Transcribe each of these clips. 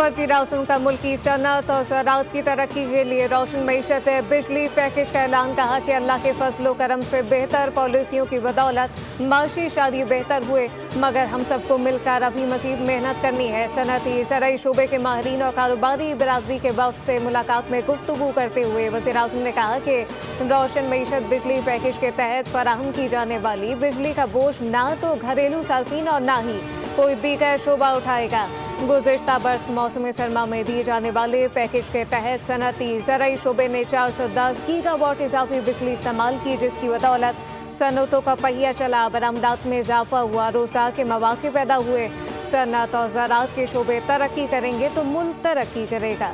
वज़ीर-ए-आज़म का मुल्की सनअत और ज़राअत की तरक्की के लिए रोशन मईशत बिजली पैकेज का ऐलान। कहा कि अल्लाह के फजलो करम से बेहतर पॉलिसियों की बदौलत माशी शादी बेहतर हुए, मगर हम सबको मिलकर अभी मजीद मेहनत करनी है। सनअती ज़राई शोबे के माहिरीन और कारोबारी बिरादरी के वफ़द से मुलाकात में गुफ्तगू करते हुए वज़ीर-ए-आज़म ने कहा कि रोशन मईशत बिजली पैकेज के तहत फराहम की जाने वाली बिजली का बोझ ना तो घरेलू सार्फिन और ना ही कोई दीगर शोबा उठाएगा। गुज़िश्ता बरस मौसम सरमा में दिए जाने वाले पैकेज के तहत सनअती ज़राई शोबे ने 410 गीगावाट इजाफी बिजली इस्तेमाल की, जिसकी बदौलत सनअतों का पहिया चला, बरामदात में इजाफा हुआ, रोजगार के मौके पैदा हुए। सनअत और ज़राअत के शोबे तरक्की करेंगे तो मुल्क तरक्की करेगा।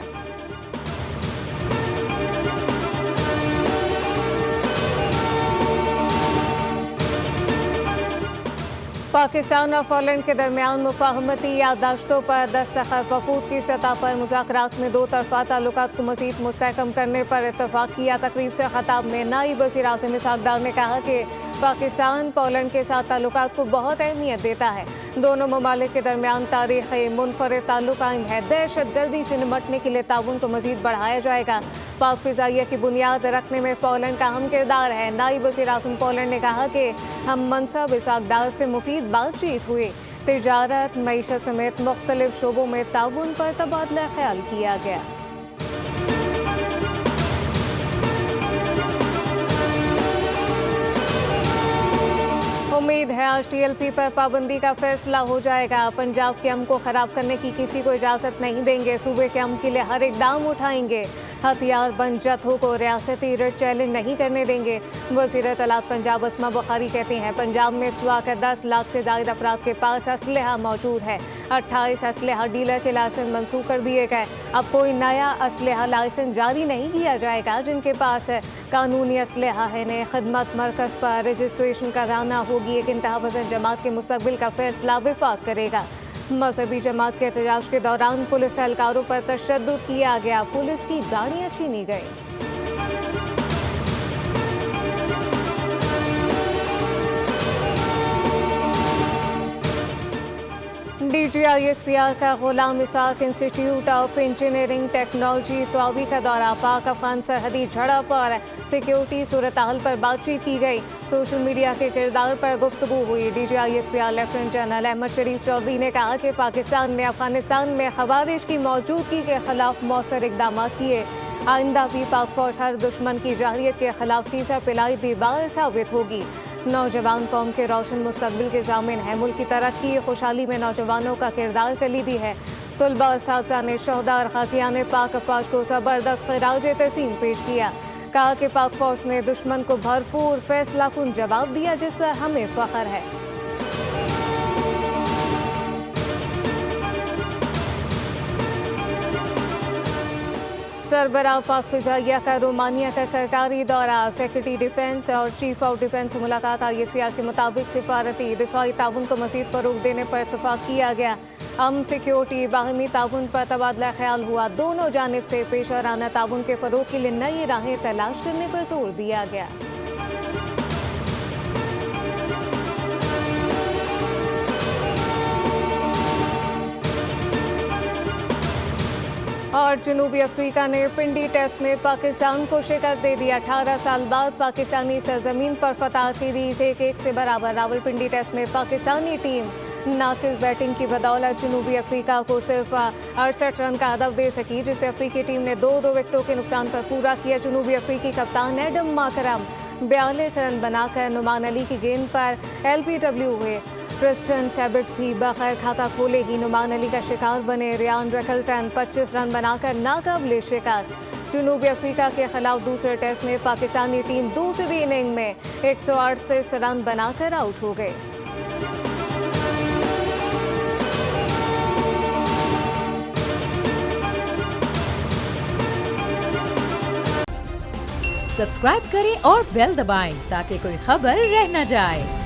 पाकिस्तान और पोलैंड के दरमियान मुफाहमती याददाश्तों पर दस्तखत। वफूद की सतह पर मुज़ाकरात में दो तरफ़ा ताल्लुकात को मज़ीद मुस्तहकम करने पर इत्तफ़ाक़ किया। तकरीब से ख़ताब में नायब वज़ीर-ए-आज़म इसहाक़ डार ने कहा कि पाकिस्तान पोलैंड के साथ ताल्लुकात को बहुत अहमियत देता है। दोनों ममालिक के दरमियान तारीख़ी मुनफ़रिद ताल्लुक कायम है। दहशतगर्दी से निपटने के लिए ताउन को मज़ीद बढ़ाया जाएगा। पाक फ़िज़ाइया की बुनियाद रखने में पोलैंड का अहम किरदार है। नायब वज़ीर-ए-आज़म पोलैंड ने कहा कि हम मनसब इसहाक़ डार से मुफीद बातचीत हुई। तिजारत, मईशत समेत मुख्तलिफ शोबों में ताउन पर तबादला ख्याल किया गया। उम्मीद है आज TLP पर पाबंदी का फैसला हो जाएगा। पंजाब के अमन को ख़राब करने की किसी को इजाज़त नहीं देंगे। सूबे के अमन के लिए हर इक़दाम उठाएंगे। हथियार बंद जत्थों को रियासती रेड चैलेंज नहीं करने देंगे। वज़ीर इत्तलात पंजाब अस्मा बुखारी कहती हैं, पंजाब में इस वक्त 10 लाख से ज़ायद अफराद के पास असलहा मौजूद है। 28 असलहा डीलर के लाइसेंस मनसूख कर दिए गए। अब कोई नया असलहा लाइसेंस जारी नहीं किया जाएगा। जिनके पास कानूनी असलहा है ने खदमत मरकज़ पर रजिस्ट्रेशन कराना होगी। एक इंतहा पसंद जमात के मुस्तकबिल का फैसला विफाक करेगा। मजहबी जमात के एहतजाज के दौरान पुलिस एहलकारों पर तशद्दुद किया गया। पुलिस की गाड़ियां छीनी गई। DGISPR का Ghulam Ishaq institute of engineering technology Swabi का दौरा। पाक अफगान सरहदी झड़प और सिक्योरिटी सूरत हाल पर बातचीत की गई। सोशल मीडिया के किरदार पर गुफ्तगू हुई। DGISPR लेफ्टिनेंट जनरल अहमद शरीफ चौधरी ने कहा कि पाकिस्तान ने अफगानिस्तान में खवारिज की मौजूदगी के खिलाफ मौसर इकदाम किए। आइंदा भी पाक फौज हर दुश्मन की जाहिलियत के खिलाफ सीसा पिलाई दीवार साबित होगी। नौजवान कौम के रोशन मुस्तकबिल के ज़ामिन है। मुल्क की तरक्की खुशहाली में नौजवानों का किरदार कलीदी है। तुलबा असातिज़ा ने शोहदा और ग़ाज़ियान पाक फौज को ज़बरदस्त ख़िराज तहसीन पेश किया। कहा कि पाक फौज ने दुश्मन को भरपूर फैसला कुन जवाब दिया, जिस पर हमें फ़ख्र है। सरबराह पाक फ़िज़ाइया का रोमानिया का सरकारी दौरा। सेक्रेटरी डिफेंस और चीफ ऑफ डिफेंस से मुलाकात। ISPR के मुताबिक सिफारती दिफाई ताउन को मज़ीद फ़रोग़ देने पर इत्तफ़ाक़ किया गया। सिक्योरिटी बाहमी ताउन पर तबादला ख्याल हुआ। दोनों जानिब से पेशवाराना ताउन के फ़रोग़ के लिए नई राहें तलाश करने पर जोर दिया गया। और जनूबी अफ्रीका ने पिंडी टेस्ट में पाकिस्तान को शिकस्त दे दी। 18 साल बाद पाकिस्तानी सरजमीन पर फतह। सीरीज 1-1 से बराबर। रावलपिंडी टेस्ट में पाकिस्तानी टीम नाकिस बैटिंग की बदौलत जनूबी अफ्रीका को सिर्फ 68 रन का हदफ दे सकी, जिसे अफ्रीकी टीम ने 2-2 विकेटों के नुकसान पर पूरा किया। जनूबी अफ्रीकी कप्तान एडम माकरम 42 रन बनाकर नुमान अली की गेंद पर LBW हुए। प्रेस्टन सैबिट्स भी बगैर खाता खोले ही नुमान अली का शिकार बने। रियान रकल्टन 25 रन बनाकर नाकाबिले शिकस्त। जनूबी अफ्रीका के खिलाफ दूसरे टेस्ट में पाकिस्तानी टीम दूसरी इनिंग में 138 रन बनाकर आउट हो गए। सब्सक्राइब करें और बेल दबाएं ताकि कोई खबर रह न जाए।